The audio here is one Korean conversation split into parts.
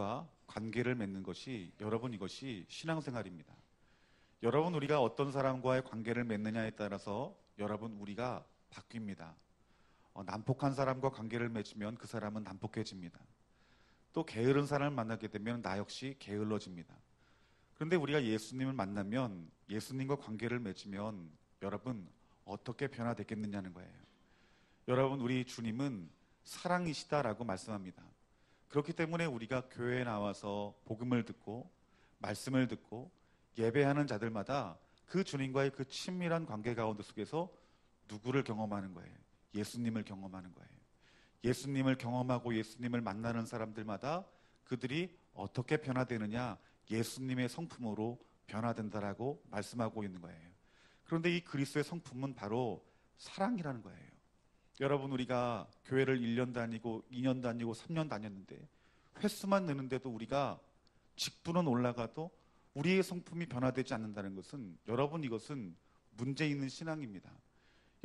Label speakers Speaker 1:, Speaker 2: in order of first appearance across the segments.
Speaker 1: 사람과 관계를 맺는 것이 여러분 이것이 신앙생활입니다. 여러분 우리가 어떤 사람과의 관계를 맺느냐에 따라서 여러분 우리가 바뀝니다. 난폭한 사람과 관계를 맺으면 그 사람은 난폭해집니다. 또 게으른 사람을 만나게 되면 나 역시 게을러집니다. 그런데 우리가 예수님을 만나면 예수님과 관계를 맺으면 여러분 어떻게 변화되겠느냐는 거예요. 여러분 우리 주님은 사랑이시다라고 말씀합니다. 그렇기 때문에 우리가 교회에 나와서 복음을 듣고 말씀을 듣고 예배하는 자들마다 그 주님과의 그 친밀한 관계 가운데 속에서 누구를 경험하는 거예요? 예수님을 경험하는 거예요. 예수님을 경험하고 예수님을 만나는 사람들마다 그들이 어떻게 변화되느냐? 예수님의 성품으로 변화된다라고 말씀하고 있는 거예요. 그런데 이 그리스도의 성품은 바로 사랑이라는 거예요. 여러분 우리가 교회를 1년 다니고 2년 다니고 3년 다녔는데 횟수만 느는데도 우리가 직분은 올라가도 우리의 성품이 변화되지 않는다는 것은 여러분 이것은 문제 있는 신앙입니다.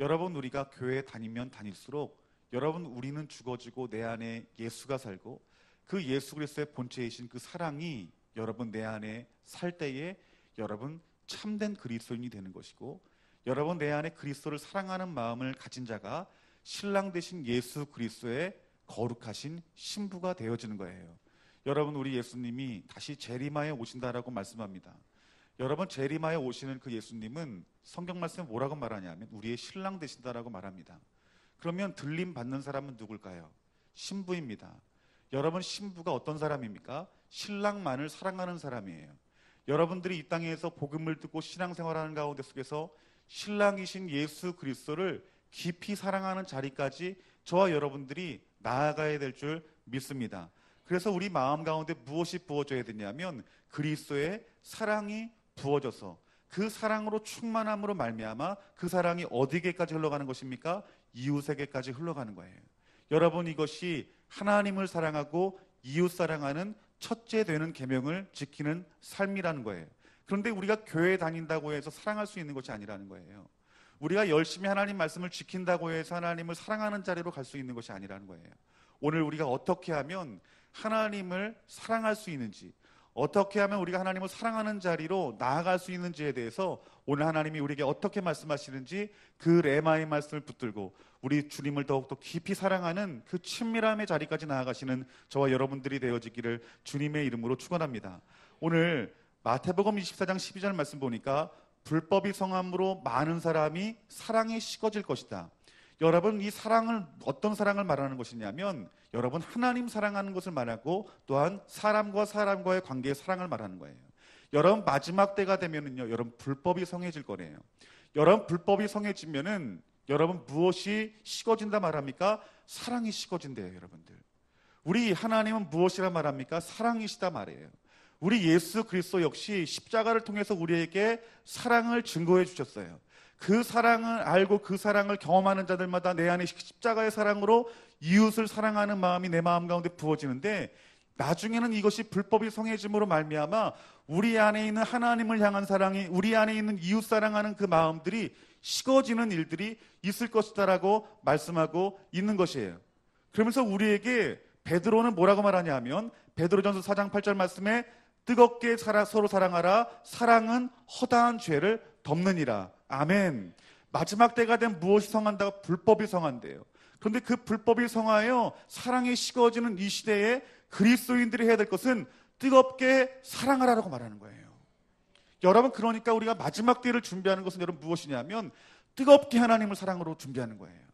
Speaker 1: 여러분 우리가 교회에 다니면 다닐수록 여러분 우리는 죽어지고 내 안에 예수가 살고 그 예수 그리스도의 본체이신 그 사랑이 여러분 내 안에 살 때에 여러분 참된 그리스도인이 되는 것이고 여러분 내 안에 그리스도를 사랑하는 마음을 가진 자가 신랑 되신 예수 그리스도의 거룩하신 신부가 되어지는 거예요. 여러분 우리 예수님이 다시 재림하여 오신다라고 말씀합니다. 여러분 재림하여 오시는 그 예수님은 성경 말씀에 뭐라고 말하냐면 우리의 신랑 되신다라고 말합니다. 그러면 들림 받는 사람은 누굴까요? 신부입니다. 여러분 신부가 어떤 사람입니까? 신랑만을 사랑하는 사람이에요. 여러분들이 이 땅에서 복음을 듣고 신앙생활하는 가운데 속에서 신랑이신 예수 그리스도를 깊이 사랑하는 자리까지 저와 여러분들이 나아가야 될 줄 믿습니다. 그래서 우리 마음 가운데 무엇이 부어져야 되냐면 그리스도의 사랑이 부어져서 그 사랑으로 충만함으로 말미암아 그 사랑이 어디게까지 흘러가는 것입니까? 이웃에게까지 흘러가는 거예요. 여러분 이것이 하나님을 사랑하고 이웃 사랑하는 첫째 되는 계명을 지키는 삶이라는 거예요. 그런데 우리가 교회에 다닌다고 해서 사랑할 수 있는 것이 아니라는 거예요. 우리가 열심히 하나님 말씀을 지킨다고 해서 하나님을 사랑하는 자리로 갈 수 있는 것이 아니라는 거예요. 오늘 우리가 어떻게 하면 하나님을 사랑할 수 있는지, 어떻게 하면 우리가 하나님을 사랑하는 자리로 나아갈 수 있는지에 대해서 오늘 하나님이 우리에게 어떻게 말씀하시는지 그 레마의 말씀을 붙들고 우리 주님을 더욱더 깊이 사랑하는 그 친밀함의 자리까지 나아가시는 저와 여러분들이 되어지기를 주님의 이름으로 축원합니다. 오늘 마태복음 24장 12절 말씀 보니까 불법이 성함으로 많은 사람이 사랑에 식어질 것이다. 여러분 이 사랑을 어떤 사랑을 말하는 것이냐면 여러분 하나님 사랑하는 것을 말하고 또한 사람과 사람과의 관계의 사랑을 말하는 거예요. 여러분 마지막 때가 되면은요 여러분 불법이 성해질 거래요. 여러분 불법이 성해지면은 여러분 무엇이 식어진다 말합니까? 사랑이 식어진대요. 여러분들 우리 하나님은 무엇이라 말합니까? 사랑이시다 말이에요. 우리 예수 그리스도 역시 십자가를 통해서 우리에게 사랑을 증거해 주셨어요. 그 사랑을 알고 그 사랑을 경험하는 자들마다 내 안에 십자가의 사랑으로 이웃을 사랑하는 마음이 내 마음 가운데 부어지는데 나중에는 이것이 불법이 성해짐으로 말미암아 우리 안에 있는 하나님을 향한 사랑이 우리 안에 있는 이웃 사랑하는 그 마음들이 식어지는 일들이 있을 것이다라고 말씀하고 있는 것이에요. 그러면서 우리에게 베드로는 뭐라고 말하냐면 베드로전서 4장 8절 말씀에 뜨겁게 서로 사랑하라. 사랑은 허다한 죄를 덮느니라. 아멘. 마지막 때가 되면 무엇이 성한다고? 불법이 성한대요. 그런데 그 불법이 성하여 사랑이 식어지는 이 시대에 그리스도인들이 해야 될 것은 뜨겁게 사랑하라고 말하는 거예요. 여러분 그러니까 우리가 마지막 때를 준비하는 것은 여러분 무엇이냐면 뜨겁게 하나님을 사랑으로 준비하는 거예요.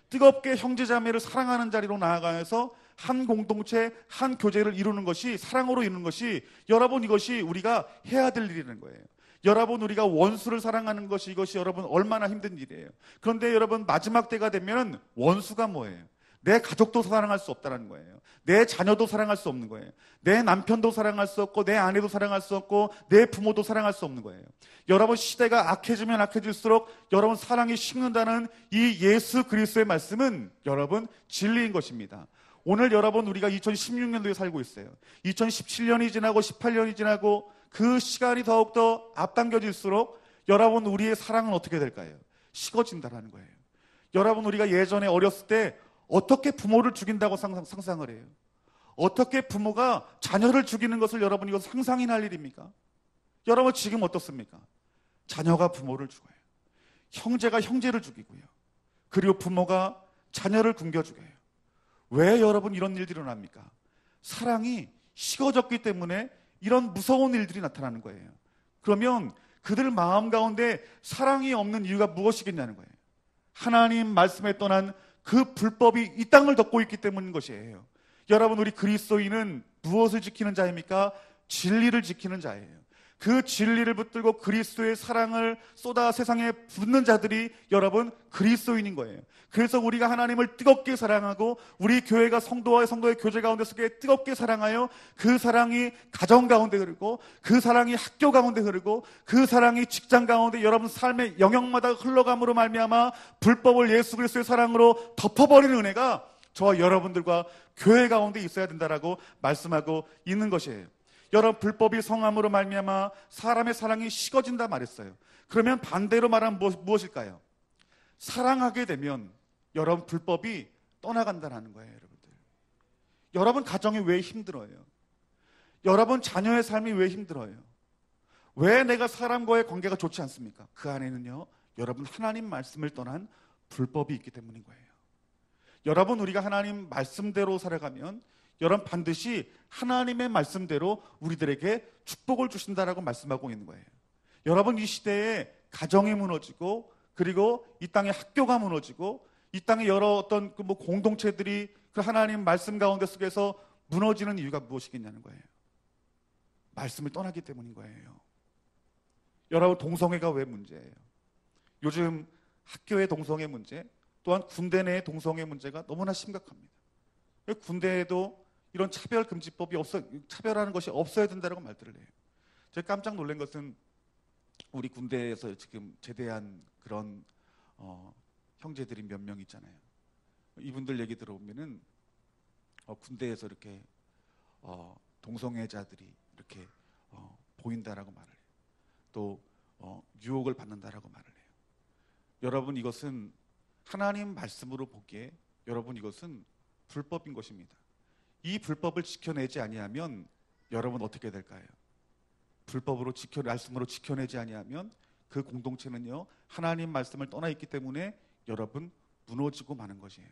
Speaker 1: 뜨겁게 형제자매를 사랑하는 자리로 나아가서 한 공동체, 한 교제를 이루는 것이 사랑으로 이루는 것이 여러분 이것이 우리가 해야 될 일이라는 거예요. 여러분 우리가 원수를 사랑하는 것이 이것이 여러분 얼마나 힘든 일이에요. 그런데 여러분 마지막 때가 되면 원수가 뭐예요? 내 가족도 사랑할 수 없다는 거예요. 내 자녀도 사랑할 수 없는 거예요. 내 남편도 사랑할 수 없고 내 아내도 사랑할 수 없고 내 부모도 사랑할 수 없는 거예요. 여러분 시대가 악해지면 악해질수록 여러분 사랑이 식는다는 이 예수 그리스도의 말씀은 여러분 진리인 것입니다. 오늘 여러분 우리가 2016년도에 살고 있어요. 2017년이 지나고 18년이 지나고 그 시간이 더욱더 앞당겨질수록 여러분 우리의 사랑은 어떻게 될까요? 식어진다라는 거예요. 여러분 우리가 예전에 어렸을 때 어떻게 부모를 죽인다고 상상을 해요? 어떻게 부모가 자녀를 죽이는 것을 여러분 이거 상상이나 할 일입니까? 여러분 지금 어떻습니까? 자녀가 부모를 죽어요. 형제가 형제를 죽이고요. 그리고 부모가 자녀를 굶겨 죽여요. 왜 여러분 이런 일들이 일어납니까? 사랑이 식어졌기 때문에 이런 무서운 일들이 나타나는 거예요. 그러면 그들 마음 가운데 사랑이 없는 이유가 무엇이겠냐는 거예요. 하나님 말씀에 떠난 그 불법이 이 땅을 덮고 있기 때문인 것이에요. 여러분, 우리 그리스도인은 무엇을 지키는 자입니까? 진리를 지키는 자예요. 그 진리를 붙들고 그리스도의 사랑을 쏟아 세상에 붓는 자들이 여러분 그리스도인인 거예요. 그래서 우리가 하나님을 뜨겁게 사랑하고 우리 교회가 성도와 성도의 교제 가운데 속에 뜨겁게 사랑하여 그 사랑이 가정 가운데 흐르고 그 사랑이 학교 가운데 흐르고 그 사랑이 직장 가운데 여러분 삶의 영역마다 흘러감으로 말미암아 불법을 예수 그리스도의 사랑으로 덮어버리는 은혜가 저와 여러분들과 교회 가운데 있어야 된다라고 말씀하고 있는 것이에요. 여러분, 불법이 성함으로 말미암아 사람의 사랑이 식어진다 말했어요. 그러면 반대로 말하면 무엇일까요? 사랑하게 되면 여러분 불법이 떠나간다는 거예요. 여러분들, 여러분 가정이 왜 힘들어요? 여러분 자녀의 삶이 왜 힘들어요? 왜 내가 사람과의 관계가 좋지 않습니까? 그 안에는요, 여러분 하나님 말씀을 떠난 불법이 있기 때문인 거예요. 여러분, 우리가 하나님 말씀대로 살아가면 여러분 반드시 하나님의 말씀대로 우리들에게 축복을 주신다라고 말씀하고 있는 거예요. 여러분, 이 시대에 가정이 무너지고 그리고 이 땅의 학교가 무너지고 이 땅의 여러 어떤 공동체들이 그 하나님 말씀 가운데 속에서 무너지는 이유가 무엇이겠냐는 거예요. 말씀을 떠나기 때문인 거예요. 여러분, 동성애가 왜 문제예요? 요즘 학교의 동성애 문제, 또한 군대 내의 동성애 문제가 너무나 심각합니다. 군대에도 이런 차별금지법이 차별하는 것이 없어야 된다고 말들을 해요. 제가 깜짝 놀란 것은 우리 군대에서 지금 제대한 그런 형제들이 몇 명 있잖아요. 이분들 얘기 들어보면은 군대에서 이렇게 동성애자들이 이렇게 보인다라고 말을 해요. 또 유혹을 받는다라고 말을 해요. 여러분, 이것은 하나님 말씀으로 보기에 여러분 이것은 불법인 것입니다. 이 불법을 지켜내지 아니하면 여러분 어떻게 될까요? 불법으로 말씀으로 지켜내지 아니하면 그 공동체는요, 하나님 말씀을 떠나 있기 때문에 여러분 무너지고 마는 것이에요.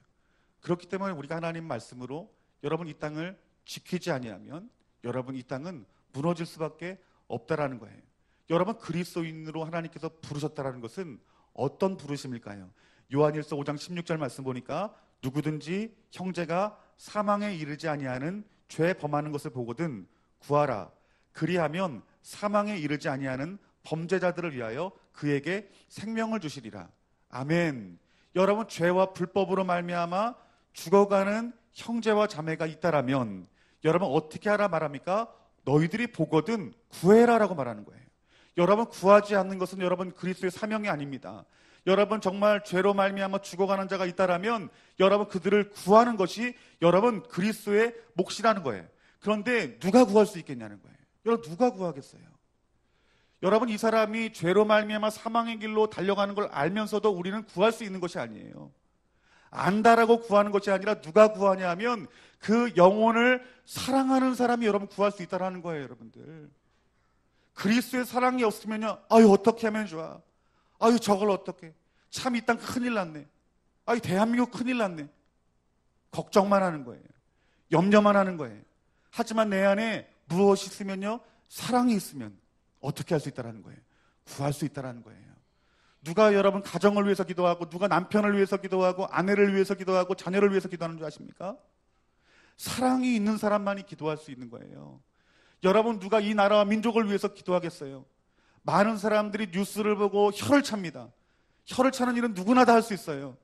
Speaker 1: 그렇기 때문에 우리가 하나님 말씀으로 여러분 이 땅을 지키지 아니하면 여러분 이 땅은 무너질 수밖에 없다라는 거예요. 여러분, 그리스도인으로 하나님께서 부르셨다라는 것은 어떤 부르심일까요? 요한일서 5장 16절 말씀 보니까 누구든지 형제가 사망에 이르지 아니하는 죄 범하는 것을 보거든 구하라. 그리하면 사망에 이르지 아니하는 범죄자들을 위하여 그에게 생명을 주시리라. 아멘. 여러분, 죄와 불법으로 말미암아 죽어가는 형제와 자매가 있다라면 여러분 어떻게 하라 말합니까? 너희들이 보거든 구해라라고 말하는 거예요. 여러분, 구하지 않는 것은 여러분 그리스도의 사명이 아닙니다. 여러분, 정말 죄로 말미암아 죽어가는 자가 있다라면 여러분 그들을 구하는 것이 여러분 그리스도의 몫이라는 거예요. 그런데 누가 구할 수 있겠냐는 거예요. 여러분, 누가 구하겠어요? 여러분, 이 사람이 죄로 말미암아 사망의 길로 달려가는 걸 알면서도 우리는 구할 수 있는 것이 아니에요. 안다라고 구하는 것이 아니라 누가 구하냐 하면 그 영혼을 사랑하는 사람이 여러분 구할 수 있다는 거예요. 여러분들, 그리스도의 사랑이 없으면요, 아유 어떻게 하면 좋아, 아유 저걸 어떻게, 참 이 땅 큰일 났네, 아유 대한민국 큰일 났네, 걱정만 하는 거예요. 염려만 하는 거예요. 하지만 내 안에 무엇이 있으면요, 사랑이 있으면 어떻게 할 수 있다는 거예요? 구할 수 있다는 거예요. 누가 여러분 가정을 위해서 기도하고 누가 남편을 위해서 기도하고 아내를 위해서 기도하고 자녀를 위해서 기도하는 줄 아십니까? 사랑이 있는 사람만이 기도할 수 있는 거예요. 여러분, 누가 이 나라와 민족을 위해서 기도하겠어요? 많은 사람들이 뉴스를 보고 혀를 찹니다. 혀를 차는 일은 누구나 다 할 수 있어요.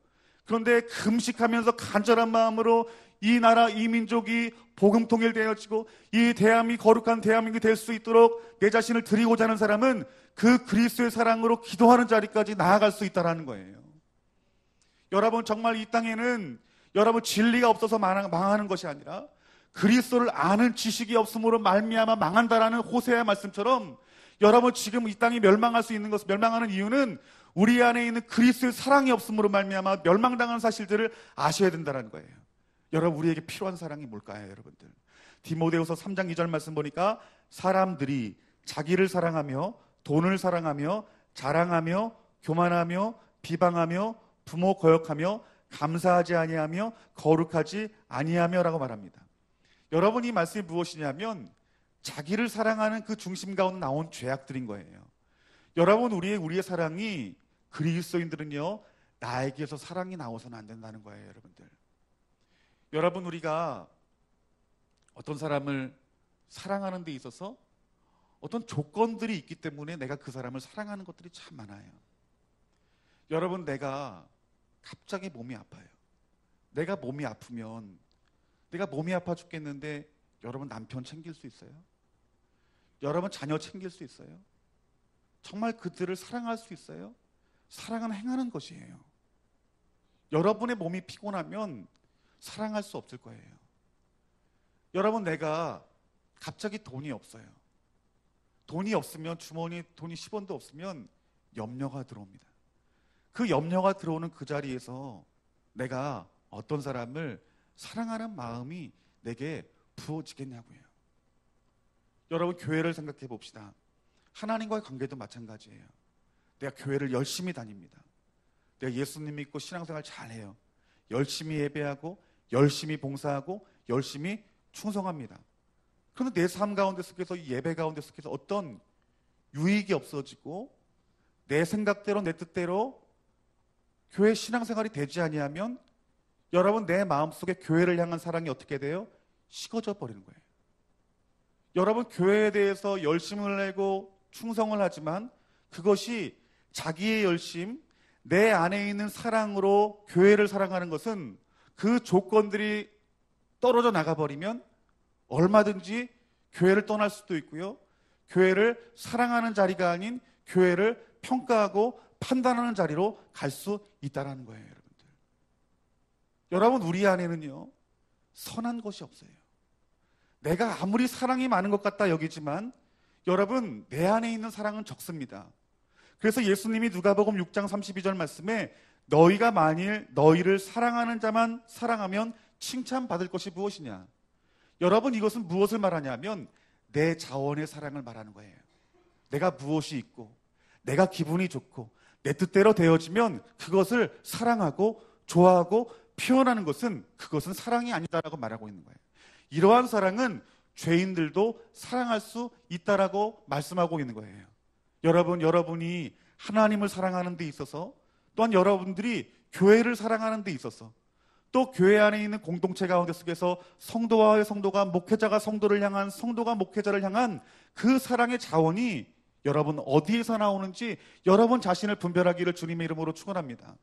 Speaker 1: 그런데 금식하면서 간절한 마음으로 이 나라, 이 민족이 복음 통일되어지고 이 대한민국, 거룩한 대한민국이 될 수 있도록 내 자신을 드리고자 하는 사람은 그 그리스도의 사랑으로 기도하는 자리까지 나아갈 수 있다는 거예요. 여러분, 정말 이 땅에는 여러분 진리가 없어서 망하는 것이 아니라 그리스도를 아는 지식이 없음으로 말미암아 망한다라는 호세아의 말씀처럼 여러분 지금 이 땅이 멸망할 수 있는 멸망하는 이유는 우리 안에 있는 그리스도의 사랑이 없음으로 말미암아 멸망당하는 사실들을 아셔야 된다는 거예요. 여러분, 우리에게 필요한 사랑이 뭘까요? 여러분들, 디모데후서 3장 2절 말씀 보니까 사람들이 자기를 사랑하며 돈을 사랑하며 자랑하며 교만하며 비방하며 부모 거역하며 감사하지 아니하며 거룩하지 아니하며라고 말합니다. 여러분, 이 말씀이 무엇이냐면 자기를 사랑하는 그 중심 가운데 나온 죄악들인 거예요. 여러분, 우리의 사랑이, 그리스도인들은요, 나에게서 사랑이 나와서는 안 된다는 거예요. 여러분, 우리가 어떤 사람을 사랑하는 데 있어서 어떤 조건들이 있기 때문에 내가 그 사람을 사랑하는 것들이 참 많아요. 여러분, 내가 갑자기 몸이 아파요. 내가 몸이 아프면, 내가 몸이 아파 죽겠는데 여러분, 남편 챙길 수 있어요? 여러분, 자녀 챙길 수 있어요? 정말 그들을 사랑할 수 있어요? 사랑은 행하는 것이에요. 여러분의 몸이 피곤하면 사랑할 수 없을 거예요. 여러분, 내가 갑자기 돈이 없어요. 돈이 없으면, 주머니에 돈이 10원도 없으면 염려가 들어옵니다. 그 염려가 들어오는 그 자리에서 내가 어떤 사람을 사랑하는 마음이 내게 부어지겠냐고요. 여러분, 교회를 생각해 봅시다. 하나님과의 관계도 마찬가지예요. 내가 교회를 열심히 다닙니다. 내가 예수님 믿고 신앙생활 잘해요. 열심히 예배하고 열심히 봉사하고 열심히 충성합니다. 그런데 내 삶 가운데 속에서, 이 예배 가운데 속에서 어떤 유익이 없어지고 내 생각대로 내 뜻대로 교회 신앙생활이 되지 아니하면 여러분, 내 마음속에 교회를 향한 사랑이 어떻게 돼요? 식어져 버리는 거예요. 여러분, 교회에 대해서 열심을 내고 충성을 하지만 그것이 자기의 열심, 내 안에 있는 사랑으로 교회를 사랑하는 것은 그 조건들이 떨어져 나가버리면 얼마든지 교회를 떠날 수도 있고요, 교회를 사랑하는 자리가 아닌 교회를 평가하고 판단하는 자리로 갈 수 있다는 거예요. 여러분, 우리 안에는요, 선한 것이 없어요. 내가 아무리 사랑이 많은 것 같다 여기지만 여러분, 내 안에 있는 사랑은 적습니다. 그래서 예수님이 누가복음 6장 32절 말씀에 너희가 만일 너희를 사랑하는 자만 사랑하면 칭찬받을 것이 무엇이냐. 여러분, 이것은 무엇을 말하냐면 내 자원의 사랑을 말하는 거예요. 내가 무엇이 있고 내가 기분이 좋고 내 뜻대로 되어지면 그것을 사랑하고 좋아하고 표현하는 것은, 그것은 사랑이 아니다라고 말하고 있는 거예요. 이러한 사랑은 죄인들도 사랑할 수 있다라고 말씀하고 있는 거예요. 여러분이 하나님을 사랑하는 데 있어서, 또한 여러분들이 교회를 사랑하는 데 있어서, 또 교회 안에 있는 공동체 가운데 속에서 성도와 성도가, 목회자가 성도를 향한, 성도가 목회자를 향한 그 사랑의 자원이 여러분 어디에서 나오는지 여러분 자신을 분별하기를 주님의 이름으로 축원합니다.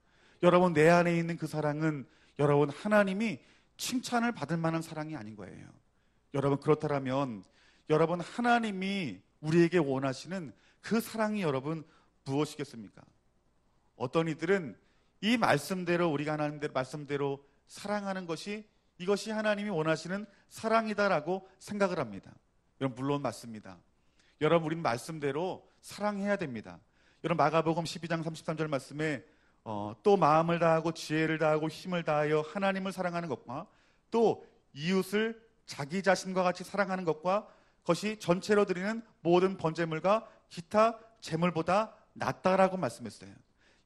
Speaker 1: 여러분, 내 안에 있는 그 사랑은 여러분 하나님이 칭찬을 받을 만한 사랑이 아닌 거예요. 여러분, 그렇다면 여러분, 하나님이 우리에게 원하시는 그 사랑이 여러분 무엇이겠습니까? 어떤 이들은 이 말씀대로, 우리가 하나님의 말씀대로 사랑하는 것이, 이것이 하나님이 원하시는 사랑이다라고 생각을 합니다. 여러분, 물론 맞습니다. 여러분, 우리는 말씀대로 사랑해야 됩니다. 여러분, 마가복음 12장 33절 말씀에 또 마음을 다하고 지혜를 다하고 힘을 다하여 하나님을 사랑하는 것과 또 이웃을 자기 자신과 같이 사랑하는 것과 그것이 전체로 드리는 모든 번제물과 기타 제물보다 낫다라고 말씀했어요.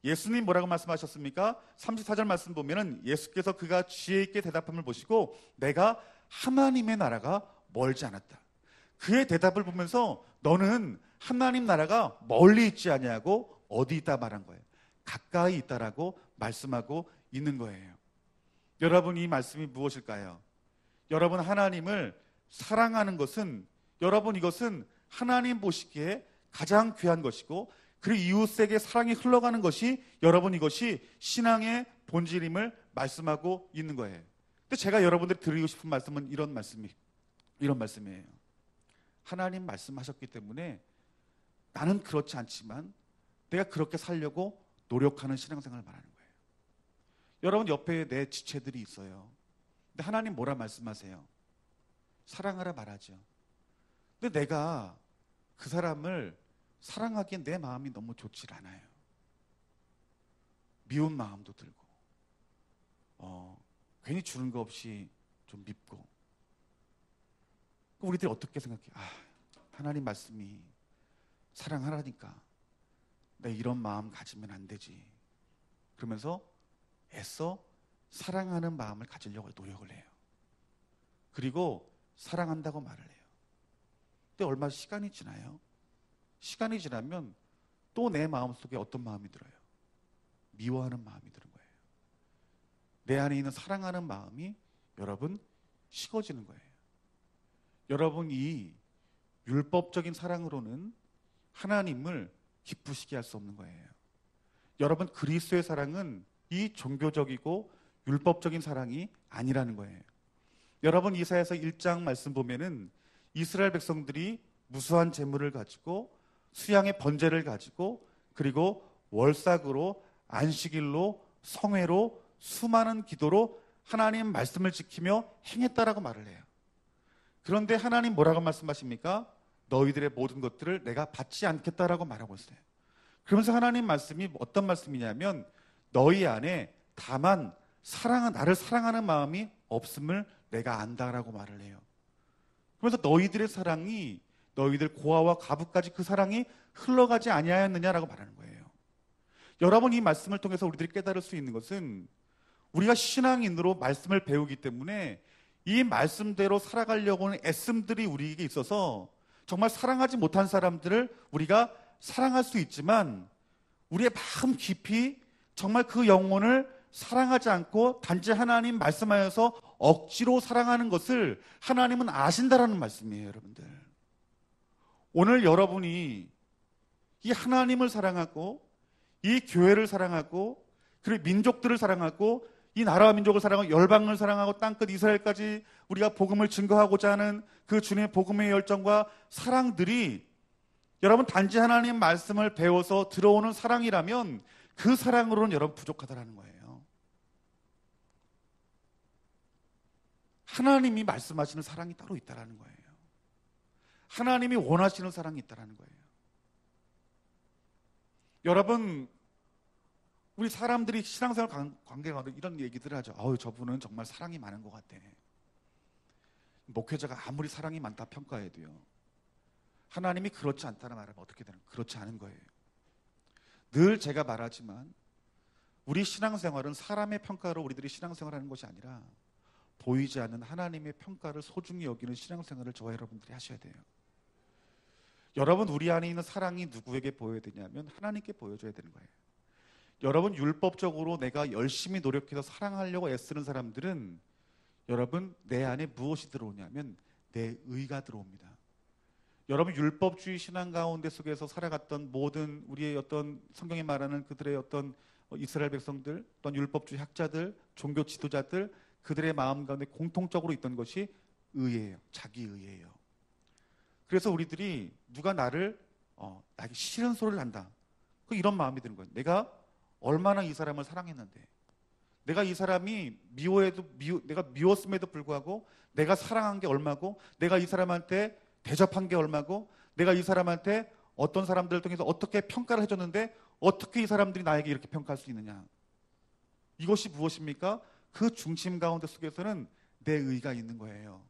Speaker 1: 예수님 뭐라고 말씀하셨습니까? 34절 말씀 보면은 예수께서 그가 지혜 있게 대답함을 보시고 내가 하나님의 나라가 멀지 않았다. 그의 대답을 보면서 너는 하나님 나라가 멀리 있지 아니하고 어디 있다 말한 거예요. 가까이 있다라고 말씀하고 있는 거예요. 여러분, 이 말씀이 무엇일까요? 여러분, 하나님을 사랑하는 것은, 여러분, 이것은 하나님 보시기에 가장 귀한 것이고, 그리고 이웃에게 사랑이 흘러가는 것이, 여러분, 이것이 신앙의 본질임을 말씀하고 있는 거예요. 근데 제가 여러분들이 드리고 싶은 말씀은 이런 말씀이에요. 하나님 말씀하셨기 때문에 나는 그렇지 않지만 내가 그렇게 살려고 노력하는 신앙생활을 말하는 거예요. 여러분, 옆에 내 지체들이 있어요. 근데 하나님 뭐라 말씀하세요? 사랑하라 말하죠. 근데 내가 그 사람을 사랑하기엔 내 마음이 너무 좋질 않아요. 미운 마음도 들고, 괜히 주는 거 없이 좀 밉고, 우리들이 어떻게 생각해? 하나님 말씀이 사랑하라니까 내 이런 마음 가지면 안 되지. 그러면서 애써 사랑하는 마음을 가지려고 노력을 해요. 그리고 사랑한다고 말을 해요. 근데 얼마 시간이 지나요. 시간이 지나면 또 내 마음속에 어떤 마음이 들어요? 미워하는 마음이 드는 거예요. 내 안에 있는 사랑하는 마음이 여러분 식어지는 거예요. 여러분 이 율법적인 사랑으로는 하나님을 기쁘시게 할 수 없는 거예요. 여러분 그리스도의 사랑은 이 종교적이고 율법적인 사랑이 아니라는 거예요. 여러분 이사야서 1장 말씀 보면은 이스라엘 백성들이 무수한 재물을 가지고 수양의 번제를 가지고 그리고 월삭으로 안식일로 성회로 수많은 기도로 하나님 말씀을 지키며 행했다라고 말을 해요. 그런데 하나님 뭐라고 말씀하십니까? 너희들의 모든 것들을 내가 받지 않겠다라고 말하고 있어요. 그러면서 하나님 말씀이 어떤 말씀이냐면 너희 안에 다만 나를 사랑하는 마음이 없음을 내가 안다라고 말을 해요. 그래서 너희들의 사랑이 너희들 고아와 가부까지 그 사랑이 흘러가지 아니하였느냐라고 말하는 거예요. 여러분 이 말씀을 통해서 우리들이 깨달을 수 있는 것은 우리가 신앙인으로 말씀을 배우기 때문에 이 말씀대로 살아가려고 하는 애씀들이 우리에게 있어서 정말 사랑하지 못한 사람들을 우리가 사랑할 수 있지만 우리의 마음 깊이 정말 그 영혼을 사랑하지 않고 단지 하나님 말씀하여서 억지로 사랑하는 것을 하나님은 아신다라는 말씀이에요, 여러분들. 오늘 여러분이 이 하나님을 사랑하고 이 교회를 사랑하고 그리고 민족들을 사랑하고 이 나라와 민족을 사랑하고 열방을 사랑하고 땅끝 이스라엘까지 우리가 복음을 증거하고자 하는 그 주님의 복음의 열정과 사랑들이 여러분 단지 하나님 말씀을 배워서 들어오는 사랑이라면 그 사랑으로는 여러분 부족하다라는 거예요. 하나님이 말씀하시는 사랑이 따로 있다라는 거예요. 하나님이 원하시는 사랑이 있다라는 거예요. 여러분 우리 사람들이 신앙생활 관계 가운데 이런 얘기들을 하죠. 저분은 정말 사랑이 많은 것 같아. 목회자가 아무리 사랑이 많다 평가해도요. 하나님이 그렇지 않다는 말하면 어떻게 되는 거예요? 그렇지 않은 거예요. 늘 제가 말하지만 우리 신앙생활은 사람의 평가로 우리들이 신앙생활하는 것이 아니라 보이지 않는 하나님의 평가를 소중히 여기는 신앙생활을 저와 여러분들이 하셔야 돼요. 여러분 우리 안에 있는 사랑이 누구에게 보여야 되냐면 하나님께 보여줘야 되는 거예요. 여러분 율법적으로 내가 열심히 노력해서 사랑하려고 애쓰는 사람들은 여러분 내 안에 무엇이 들어오냐면 내 의가 들어옵니다. 여러분 율법주의 신앙 가운데 속에서 살아갔던 모든 우리의 어떤 성경이 말하는 그들의 어떤 이스라엘 백성들 또는 율법주의 학자들 종교 지도자들 그들의 마음 가운데 공통적으로 있던 것이 의예요. 자기 의예요. 그래서 우리들이 누가 나에게 싫은 소리를 한다. 이런 마음이 드는 거예요. 내가 얼마나 이 사람을 사랑했는데 내가 이 사람이 내가 미웠음에도 불구하고 내가 사랑한 게 얼마고 내가 이 사람한테 대접한 게 얼마고 내가 이 사람한테 어떤 사람들을 통해서 어떻게 평가를 해줬는데 어떻게 이 사람들이 나에게 이렇게 평가할 수 있느냐. 이것이 무엇입니까? 그 중심 가운데 속에서는 내 의가 있는 거예요.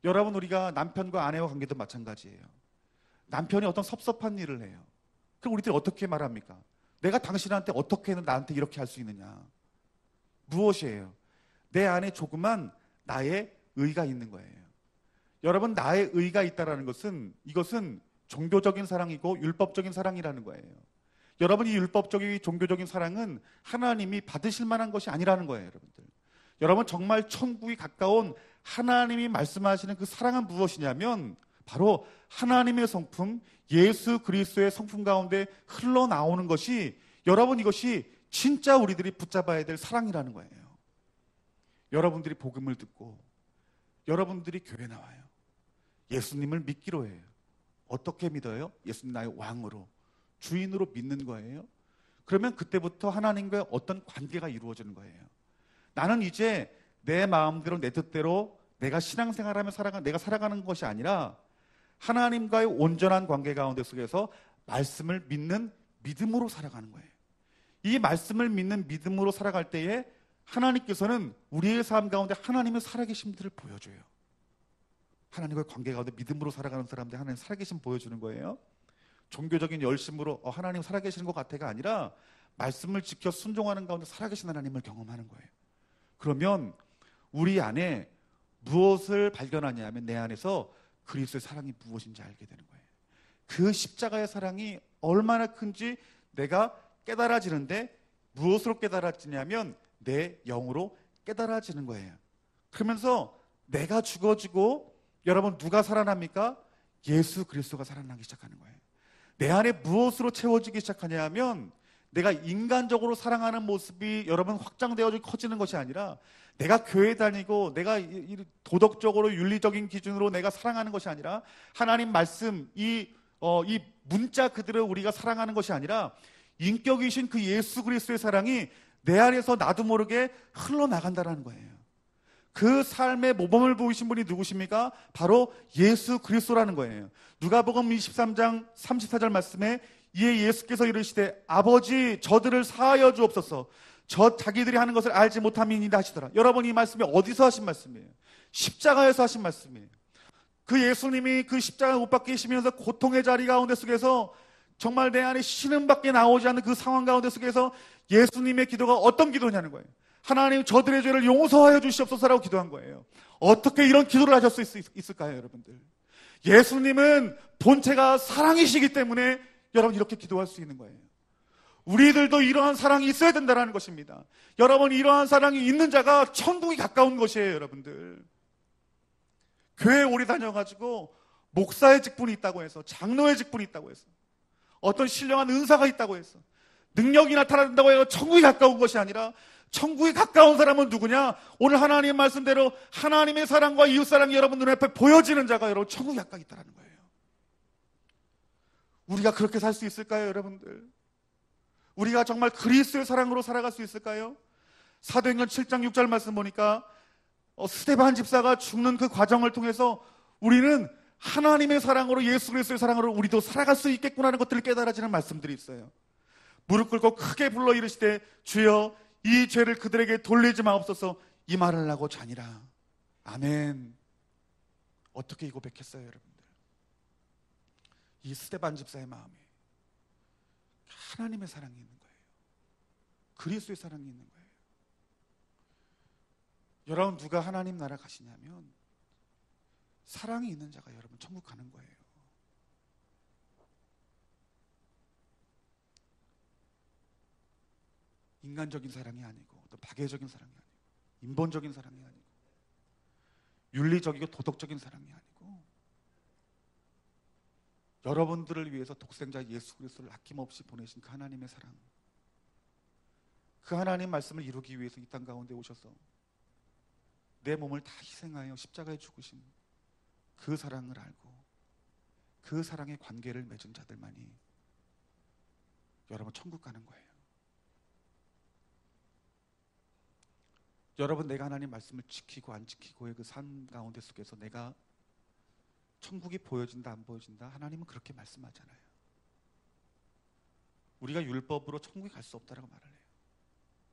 Speaker 1: 여러분 우리가 남편과 아내와 관계도 마찬가지예요. 남편이 어떤 섭섭한 일을 해요. 그럼 우리들이 어떻게 말합니까? 내가 당신한테 어떻게 나한테 이렇게 할 수 있느냐. 무엇이에요? 내 안에 조그만 나의 의가 있는 거예요. 여러분 나의 의가 있다는 것은 이것은 종교적인 사랑이고 율법적인 사랑이라는 거예요. 여러분 이 율법적인 종교적인 사랑은 하나님이 받으실 만한 것이 아니라는 거예요. 여러분들. 여러분 정말 천국이 가까운 하나님이 말씀하시는 그 사랑은 무엇이냐면 바로 하나님의 성품 예수 그리스도의 성품 가운데 흘러나오는 것이 여러분 이것이 진짜 우리들이 붙잡아야 될 사랑이라는 거예요. 여러분들이 복음을 듣고 여러분들이 교회 나와요. 예수님을 믿기로 해요. 어떻게 믿어요? 예수님 나의 왕으로 주인으로 믿는 거예요. 그러면 그때부터 하나님과 어떤 관계가 이루어지는 거예요. 나는 이제 내 마음대로 내 뜻대로 내가 신앙생활하며 내가 살아가는 것이 아니라 하나님과의 온전한 관계 가운데 속에서 말씀을 믿는 믿음으로 살아가는 거예요. 이 말씀을 믿는 믿음으로 살아갈 때에 하나님께서는 우리의 삶 가운데 하나님의 살아계심들을 보여줘요. 하나님과의 관계 가운데 믿음으로 살아가는 사람들 하나님 살아계심 보여주는 거예요. 종교적인 열심으로 하나님 살아계시는 것 같아가 아니라 말씀을 지켜 순종하는 가운데 살아계신 하나님을 경험하는 거예요. 그러면 우리 안에 무엇을 발견하냐 하면 내 안에서 그리스도의 사랑이 무엇인지 알게 되는 거예요. 그 십자가의 사랑이 얼마나 큰지 내가 깨달아지는데, 무엇으로 깨달아지냐면 내 영으로 깨달아지는 거예요. 그러면서 내가 죽어지고 여러분 누가 살아납니까? 예수 그리스도가 살아나기 시작하는 거예요. 내 안에 무엇으로 채워지기 시작하냐 하면 내가 인간적으로 사랑하는 모습이 여러분 확장되어지고 커지는 것이 아니라, 내가 교회 다니고 내가 도덕적으로 윤리적인 기준으로 내가 사랑하는 것이 아니라, 하나님 말씀 이 문자 그대로 우리가 사랑하는 것이 아니라 인격이신 그 예수 그리스도의 사랑이 내 안에서 나도 모르게 흘러나간다는 거예요. 그 삶의 모범을 보이신 분이 누구십니까? 바로 예수 그리스도라는 거예요. 누가복음 23장 34절 말씀에 이에 예수께서 이르시되 아버지 저들을 사하여 주옵소서, 저 자기들이 하는 것을 알지 못함이니이다 하시더라. 여러분, 이 말씀이 어디서 하신 말씀이에요? 십자가에서 하신 말씀이에요. 그 예수님이 그 십자가 못 박히시면서 고통의 자리 가운데 속에서 정말 내 안에 신음밖에 나오지 않는 그 상황 가운데 속에서 예수님의 기도가 어떤 기도냐는 거예요. 하나님 저들의 죄를 용서하여 주시옵소서라고 기도한 거예요. 어떻게 이런 기도를 하실 수 있을까요, 여러분들? 예수님은 본체가 사랑이시기 때문에 여러분 이렇게 기도할 수 있는 거예요. 우리들도 이러한 사랑이 있어야 된다는 것입니다. 여러분, 이러한 사랑이 있는 자가 천국이 가까운 것이에요, 여러분들. 교회에 오래 다녀가지고 목사의 직분이 있다고 해서, 장로의 직분이 있다고 해서, 어떤 신령한 은사가 있다고 해서, 능력이 나타난다고 해서 천국이 가까운 것이 아니라, 천국이 가까운 사람은 누구냐? 오늘 하나님의 말씀대로 하나님의 사랑과 이웃사랑이 여러분 눈앞에 보여지는 자가 여러분 천국이 가까이 있다는 거예요. 우리가 그렇게 살 수 있을까요, 여러분들? 우리가 정말 그리스도의 사랑으로 살아갈 수 있을까요? 사도행전 7장 6절 말씀 보니까 스데반 집사가 죽는 그 과정을 통해서 우리는 하나님의 사랑으로, 예수 그리스도의 사랑으로 우리도 살아갈 수 있겠구나라는 것들을 깨달아지는 말씀들이 있어요. 무릎 꿇고 크게 불러 이르시되 주여 이 죄를 그들에게 돌리지 마옵소서, 이 말을 하고 자니라. 아멘. 어떻게 이 고백했어요, 여러분들? 이 스데반 집사의 마음에 하나님의 사랑이 있는 거예요. 그리스도의 사랑이 있는 거예요. 여러분, 누가 하나님 나라 가시냐면 사랑이 있는 자가 여러분 천국 가는 거예요. 인간적인 사랑이 아니고, 또 파괴적인 사랑이 아니고, 인본적인 사랑이 아니고, 윤리적이고 도덕적인 사랑이 아니고, 여러분들을 위해서 독생자 예수 그리스도를 아낌없이 보내신 그 하나님의 사랑, 그 하나님 말씀을 이루기 위해서 이 땅 가운데 오셔서 내 몸을 다 희생하여 십자가에 죽으신 그 사랑을 알고 그 사랑의 관계를 맺은 자들만이 여러분 천국 가는 거예요. 여러분, 내가 하나님 말씀을 지키고 안 지키고의 그 삶 가운데 속에서 내가 천국이 보여진다 안 보여진다, 하나님은 그렇게 말씀하잖아요. 우리가 율법으로 천국에 갈 수 없다라고 말을 해요.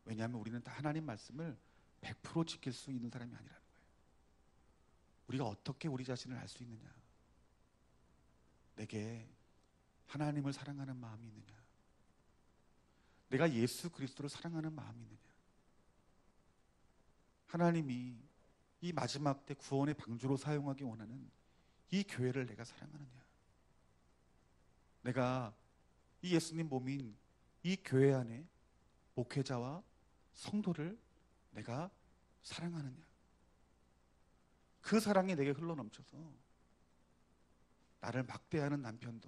Speaker 1: 왜냐하면 우리는 다 하나님 말씀을 100% 지킬 수 있는 사람이 아니라는 거예요. 우리가 어떻게 우리 자신을 알 수 있느냐? 내게 하나님을 사랑하는 마음이 있느냐? 내가 예수 그리스도를 사랑하는 마음이 있느냐? 하나님이 이 마지막 때 구원의 방주로 사용하기 원하는 이 교회를 내가 사랑하느냐? 내가 이 예수님 몸인 이 교회 안에 목회자와 성도를 내가 사랑하느냐? 그 사랑이 내게 흘러넘쳐서 나를 막대하는 남편도,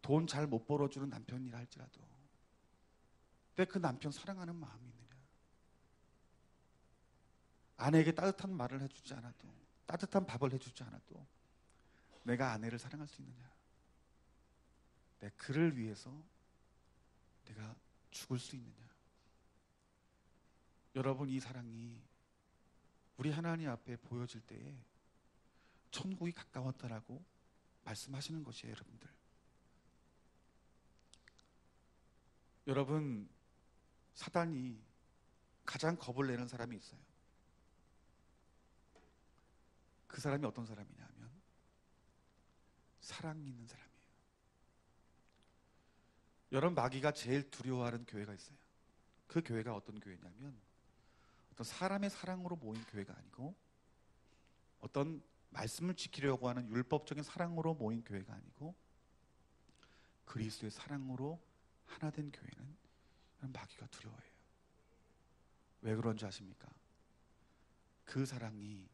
Speaker 1: 돈 잘 못 벌어주는 남편이라 할지라도 내 그 남편 사랑하는 마음이 있느냐? 아내에게 따뜻한 말을 해주지 않아도, 따뜻한 밥을 해주지 않아도 내가 아내를 사랑할 수 있느냐? 내 그를 위해서 내가 죽을 수 있느냐? 여러분, 이 사랑이 우리 하나님 앞에 보여질 때에 천국이 가까웠다라고 말씀하시는 것이에요, 여러분들. 여러분, 사단이 가장 겁을 내는 사람이 있어요. 그 사람이 어떤 사람이냐 하면 사랑이 있는 사람이에요. 여러분, 마귀가 제일 두려워하는 교회가 있어요. 그 교회가 어떤 교회냐면 어떤 사람의 사랑으로 모인 교회가 아니고 어떤 말씀을 지키려고 하는 율법적인 사랑으로 모인 교회가 아니고 그리스도의 사랑으로 하나 된 교회는 마귀가 두려워해요. 왜 그런 줄 아십니까? 그 사랑이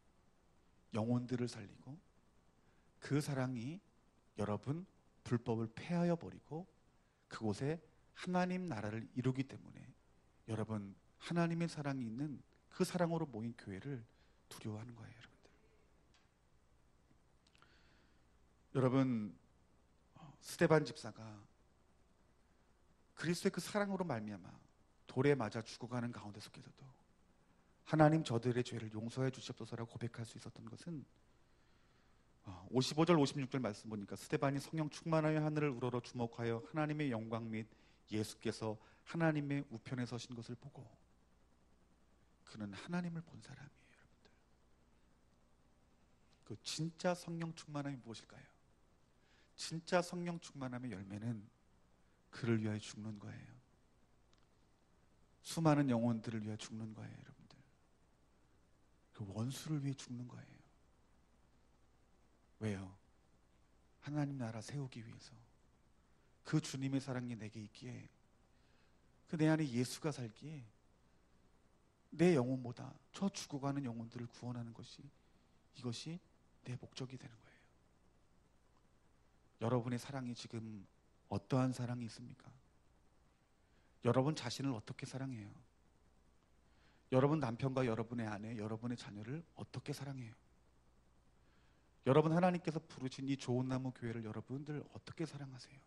Speaker 1: 영혼들을 살리고 그 사랑이 여러분 불법을 폐하여 버리고 그곳에 하나님 나라를 이루기 때문에 여러분 하나님의 사랑이 있는 그 사랑으로 모인 교회를 두려워하는 거예요. 여러분, 스데반 집사가 그리스도의 그 사랑으로 말미암아 돌에 맞아 죽어가는 가운데 속에서도 하나님 저들의 죄를 용서해 주시옵소서라고 고백할 수 있었던 것은 55절 56절 말씀 보니까 스데반이 성령 충만하여 하늘을 우러러 주목하여 하나님의 영광 및 예수께서 하나님의 우편에 서신 것을 보고 그는 하나님을 본 사람이에요. 여러분들, 그 진짜 성령 충만함이 무엇일까요? 진짜 성령 충만함의 열매는 그를 위하여 죽는 거예요. 수많은 영혼들을 위하여 죽는 거예요. 여러분들, 그 원수를 위해 죽는 거예요. 왜요? 하나님 나라 세우기 위해서. 그 주님의 사랑이 내게 있기에, 그 내 안에 예수가 살기에 내 영혼보다 저 죽어가는 영혼들을 구원하는 것이, 이것이 내 목적이 되는 거예요. 여러분의 사랑이 지금 어떠한 사랑이 있습니까? 여러분 자신을 어떻게 사랑해요? 여러분 남편과 여러분의 아내, 여러분의 자녀를 어떻게 사랑해요? 여러분 하나님께서 부르신 이 좋은 나무 교회를 여러분들 어떻게 사랑하세요?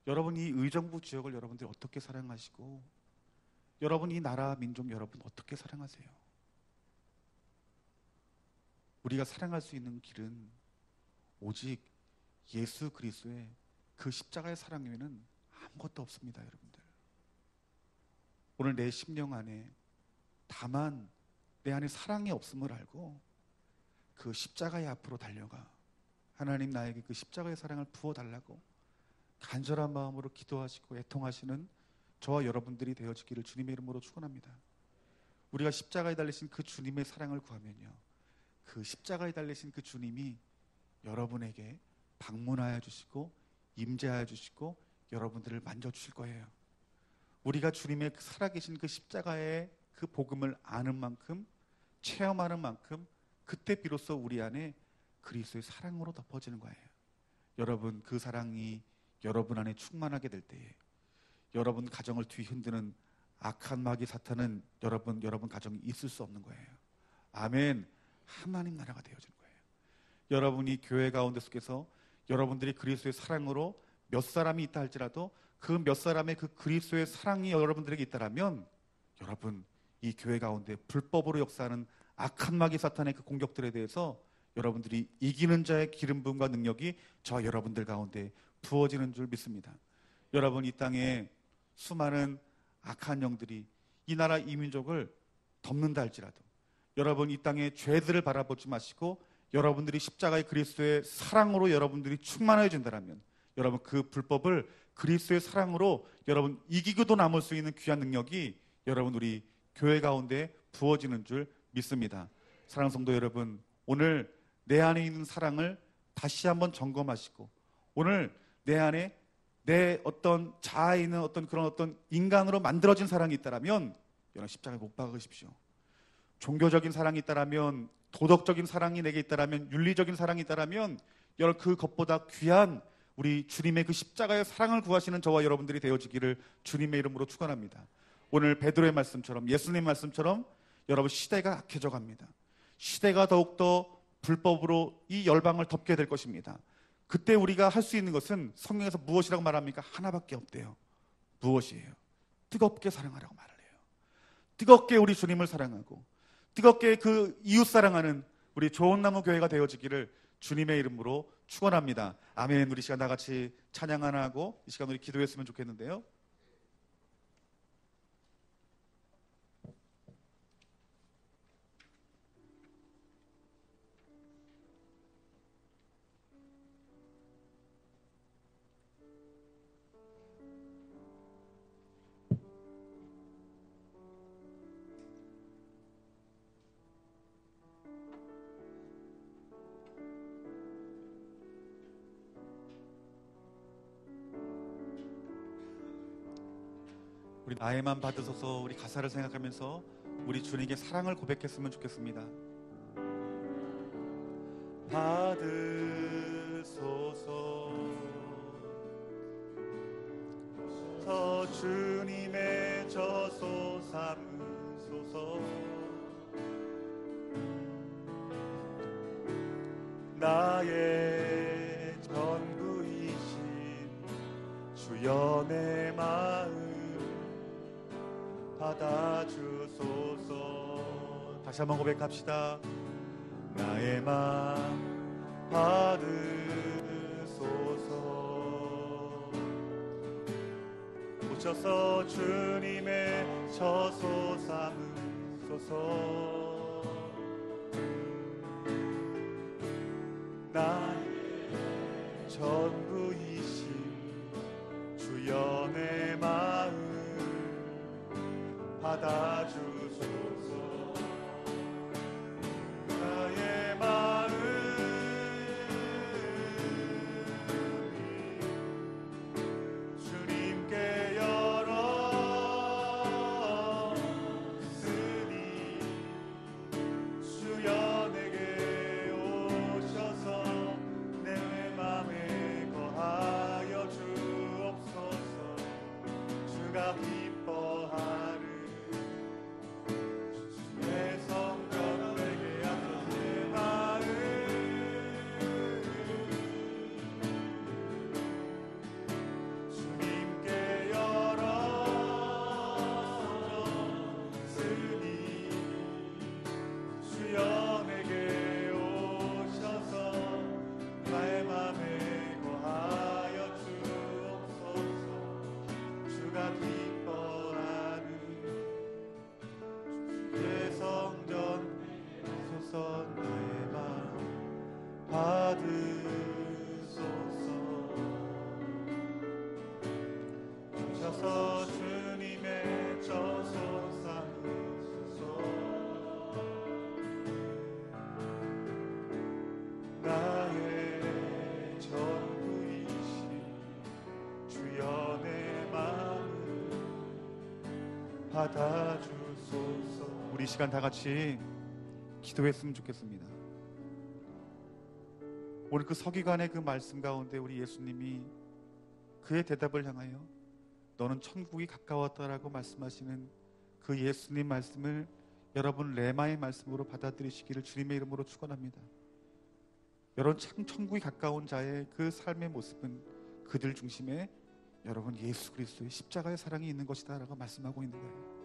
Speaker 1: 여러분 이 의정부 지역을 여러분들 어떻게 사랑하시고, 여러분 이 나라 민족 여러분 어떻게 사랑하세요? 우리가 사랑할 수 있는 길은 오직 예수 그리스도의 그 십자가의 사랑 외에는 아무것도 없습니다. 여러분들, 오늘 내 심령 안에 다만 내 안에 사랑이 없음을 알고 그 십자가의 앞으로 달려가 하나님 나에게 그 십자가의 사랑을 부어달라고 간절한 마음으로 기도하시고 애통하시는 저와 여러분들이 되어지기를 주님의 이름으로 축원합니다. 우리가 십자가에 달리신 그 주님의 사랑을 구하면요, 그 십자가에 달리신 그 주님이 여러분에게 방문하여 주시고 임재하여 주시고 여러분들을 만져주실 거예요. 우리가 주님의 살아계신 그 십자가의 그 복음을 아는 만큼, 체험하는 만큼, 그때 비로소 우리 안에 그리스도의 사랑으로 덮어지는 거예요. 여러분, 그 사랑이 여러분 안에 충만하게 될 때에 여러분 가정을 뒤흔드는 악한 마귀 사탄은 여러분 가정이 있을 수 없는 거예요. 아멘. 하나님 나라가 되어지는 거예요. 여러분이 교회 가운데 속에서 여러분들이 그리스도의 사랑으로 몇 사람이 있다 할지라도 그 몇 사람의 그 그리스도의 사랑이 여러분들에게 있다라면 여러분 이 교회 가운데 불법으로 역사하는 악한 마귀 사탄의 그 공격들에 대해서 여러분들이 이기는 자의 기름 부음과 능력이 저와 여러분들 가운데 부어지는 줄 믿습니다. 여러분, 이 땅에 수많은 악한 영들이 이 나라 이 민족을 덮는다 할지라도 여러분 이 땅의 죄들을 바라보지 마시고 여러분들이 십자가의 그리스도의 사랑으로 여러분들이 충만해진다면 여러분 그 불법을 그리스도의 사랑으로 여러분 이기고도 남을 수 있는 귀한 능력이 여러분 우리 교회 가운데 부어지는 줄 믿습니다. 사랑하는 성도 여러분, 오늘 내 안에 있는 사랑을 다시 한번 점검하시고 오늘 내 안에 내 어떤 자아에 있는 어떤 그런 어떤 인간으로 만들어진 사랑이 있다면 여러분 십자가에 못 박으십시오. 종교적인 사랑이 있다면, 도덕적인 사랑이 내게 있다면, 윤리적인 사랑이 있다면 여러분 그것보다 귀한 우리 주님의 그 십자가의 사랑을 구하시는 저와 여러분들이 되어지기를 주님의 이름으로 축원합니다. 오늘 베드로의 말씀처럼, 예수님의 말씀처럼 여러분 시대가 악해져 갑니다. 시대가 더욱더 불법으로 이 열방을 덮게 될 것입니다. 그때 우리가 할 수 있는 것은 성경에서 무엇이라고 말합니까? 하나밖에 없대요. 무엇이에요? 뜨겁게 사랑하라고 말을 해요. 뜨겁게 우리 주님을 사랑하고 뜨겁게 그 이웃 사랑하는 우리 좋은 나무 교회가 되어지기를 주님의 이름으로 축원합니다. 아멘. 우리 시간 다 같이 찬양 하나 하고 이 시간 우리 기도했으면 좋겠는데요. 우리 나에만 받으소서 우리 가사를 생각하면서 우리 주님께 사랑을 고백했으면 좋겠습니다. 받으소서 저 주님의 저소 삼소서 나의 전부이신 주여 내 마음 받아주소서. 다시 한번 고백합시다. 나의 마음 받으소서. 오셔서 주님의 저소 삼으소서. 나의 전부이신 주여 내 마음 받아주소서. 나의 마음이 주님께 열었으니 주여 내게 오셔서 내 맘에 거하여 주옵소서. 주가 기뻐하는 주의 성전 내게 앉아 내 마음 주님께 열었으니 주여 내게 오셔서 나의 맘에 거하여 주옵소서. 주가 기뻐하는 주의 성전 오소서. 나의 마음 받으소서. 주셔서 주님의 저소 삼으소서. 나의 전부이신 주여 내 마음 받아주소서. 우리 시간 다 같이 기도했으면 좋겠습니다. 오늘 그 서기관의 그 말씀 가운데 우리 예수님이 그의 대답을 향하여 너는 천국이 가까웠다라고 말씀하시는 그 예수님 말씀을 여러분 레마의 말씀으로 받아들이시기를 주님의 이름으로 축원합니다. 여러분 참 천국이 가까운 자의 그 삶의 모습은 그들 중심에 여러분 예수 그리스도의 십자가의 사랑이 있는 것이다 라고 말씀하고 있는 거예요.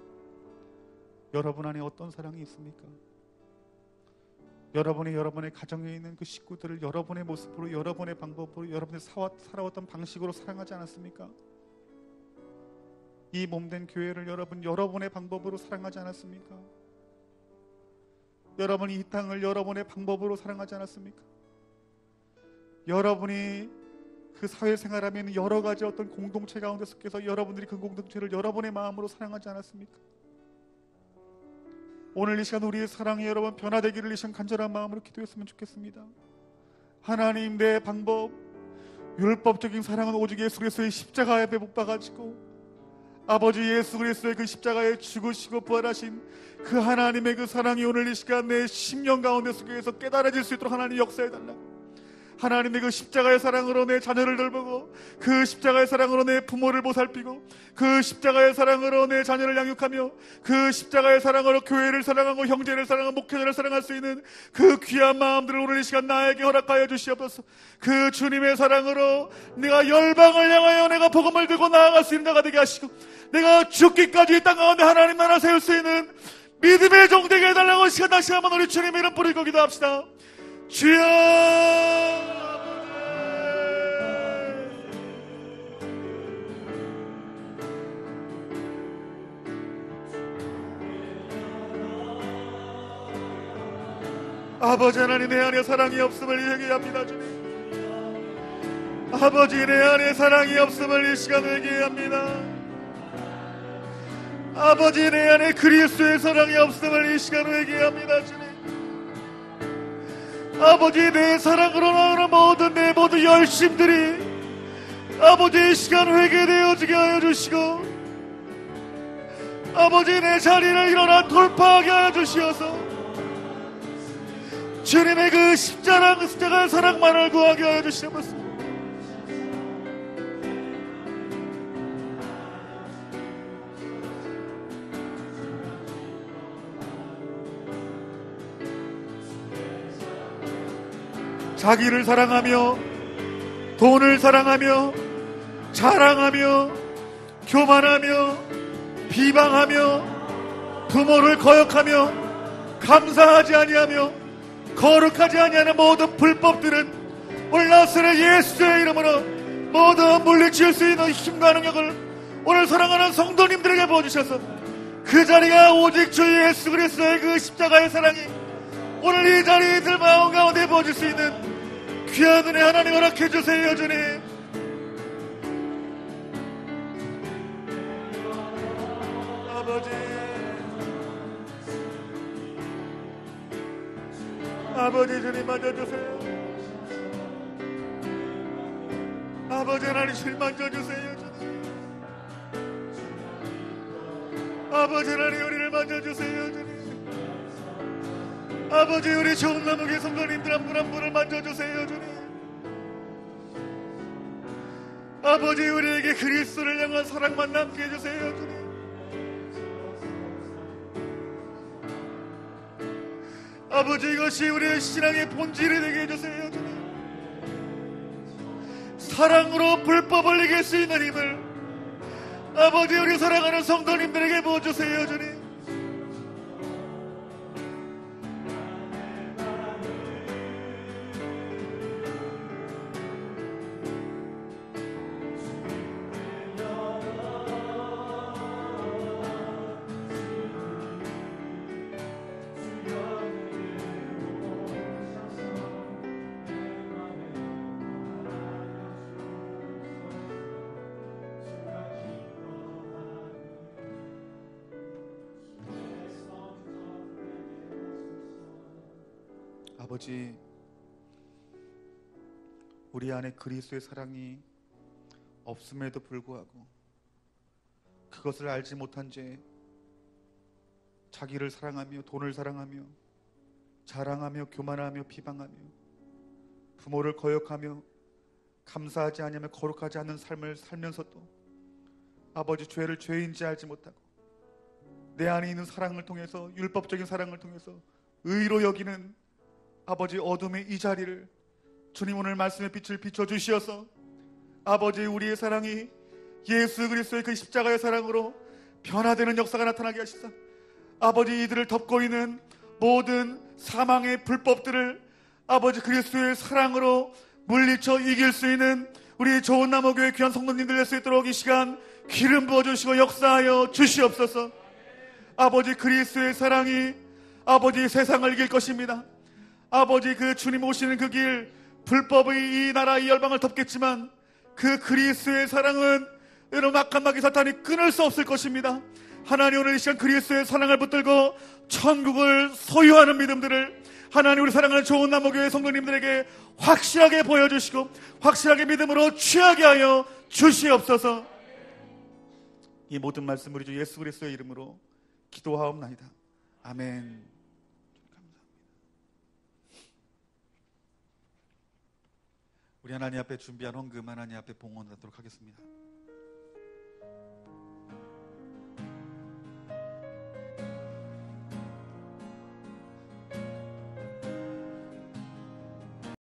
Speaker 1: 여러분 안에 어떤 사랑이 있습니까? 여러분의 가정에 있는 그 식구들을 여러분의 모습으로, 여러분의 방법으로, 여러분이 살아왔던 방식으로 사랑하지 않았습니까? 이 몸된 교회를 여러분의 방법으로 사랑하지 않았습니까? 여러분이 이 땅을 여러분의 방법으로 사랑하지 않았습니까? 여러분이 그 사회생활하면 여러 가지 어떤 공동체 가운데 속해서 여러분들이 그 공동체를 여러분의 마음으로 사랑하지 않았습니까? 오늘 이 시간 우리의 사랑이 여러분 변화되기를 이 시간 간절한 마음으로 기도했으면 좋겠습니다. 하나님, 내 방법, 율법적인 사랑은 오직 예수 그리스도의 십자가에 못 박아지고 아버지 예수 그리스도의 그 십자가에 죽으시고 부활하신 그 하나님의 그 사랑이 오늘 이 시간 내 심령 가운데 속에서 깨달아질 수 있도록 하나님 역사해달라. 하나님의 그 십자가의 사랑으로 내 자녀를 돌보고, 그 십자가의 사랑으로 내 부모를 보살피고, 그 십자가의 사랑으로 내 자녀를 양육하며, 그 십자가의 사랑으로 교회를 사랑하고 형제를 사랑하고 목회자를 사랑할 수 있는 그 귀한 마음들을 오늘 이 시간 나에게 허락하여 주시옵소서. 그 주님의 사랑으로 내가 열방을 향하여 내가 복음을 들고 나아갈 수 있는 자가 되게 하시고, 내가 죽기까지 이 땅 가운데 하나님 나라 세울 수 있는 믿음의 종 되게 해달라고 시간 다시 한번 우리 주님의 이름 부르고 기도합시다. 주여, 아버지 하나님, 내 안에 사랑이 없음을 회개합니다. 주님, 아버지 내 안에 사랑이 없음을 이 시간 회개합니다. 아버지 내 안에 그리스도의 사랑이 없음을 이 시간 회개합니다. 주님, 아버지 내 사랑으로 나오는 모든 내 모든 열심들이 아버지 이 시간 회개되어지게 하여 주시고,
Speaker 2: 아버지 내 자리를 일어나 돌파하게 하여 주시어서 주님의 그 십자가의 사랑만을 구하게 하여 주시옵소서. 자기를 사랑하며 돈을 사랑하며 자랑하며 교만하며 비방하며 부모를 거역하며 감사하지 아니하며 거룩하지 아니하는 모든 불법들은 오늘 나사렛 예수의 이름으로 모두 물리칠 수 있는 힘과 능력을 오늘 사랑하는 성도님들에게 부어주셔서 그 자리가 오직 주 예수 그리스도의 그 십자가의 사랑이 오늘 이 자리들 마음 가운데 부어줄 수 있는 귀한 은혜 하나님 허락해 주세요. 주님 아버지 주님 만져주세요. 아버지 하나님 실 만져주세요. 주님 아버지 하나님 우리를 만져주세요. 주님 아버지 우리 좋은 나무의 성도님들 한 분 한 분을 만져주세요. 주님 아버지 우리에게 그리스도를 향한 사랑만 남게 해주세요. 주님 아버지 이것이 우리의 신앙의 본질이 되게 해주세요. 주님 사랑으로 불법을 이길 수 있는 힘을 아버지 우리 사랑하는 성도님들에게 부어주세요. 주님
Speaker 1: 아버지, 우리 안에 그리스도의 사랑이 없음에도 불구하고 그것을 알지 못한 죄, 자기를 사랑하며 돈을 사랑하며 자랑하며 교만하며 비방하며 부모를 거역하며 감사하지 않으며 거룩하지 않은 삶을 살면서도 아버지 죄를 죄인지 알지 못하고 내 안에 있는 사랑을 통해서 율법적인 사랑을 통해서 의로 여기는 아버지 어둠의 이 자리를 주님 오늘 말씀의 빛을 비춰주시어서 아버지 우리의 사랑이 예수 그리스도의 그 십자가의 사랑으로 변화되는 역사가 나타나게 하시사 아버지 이들을 덮고 있는 모든 사망의 불법들을 아버지 그리스도의 사랑으로 물리쳐 이길 수 있는 우리 좋은 나무교회 귀한 성도님들 될 수 있도록 이 시간 기름 부어주시고 역사하여 주시옵소서. 아버지 그리스도의 사랑이 아버지 세상을 이길 것입니다. 아버지 그 주님 오시는 그 길 불법의 이 나라 이 열방을 덮겠지만 그 그리스도의 사랑은 여러분 악한 사탄이 끊을 수 없을 것입니다. 하나님 오늘 이 시간 그리스도의 사랑을 붙들고 천국을 소유하는 믿음들을 하나님 우리 사랑하는 좋은 나무교회 성도님들에게 확실하게 보여주시고 확실하게 믿음으로 취하게 하여 주시옵소서. 이 모든 말씀 우리 주 예수 그리스도의 이름으로 기도하옵나이다. 아멘. 우리 하나님 앞에 준비한 헌금 하나님 앞에 봉헌하도록 하겠습니다.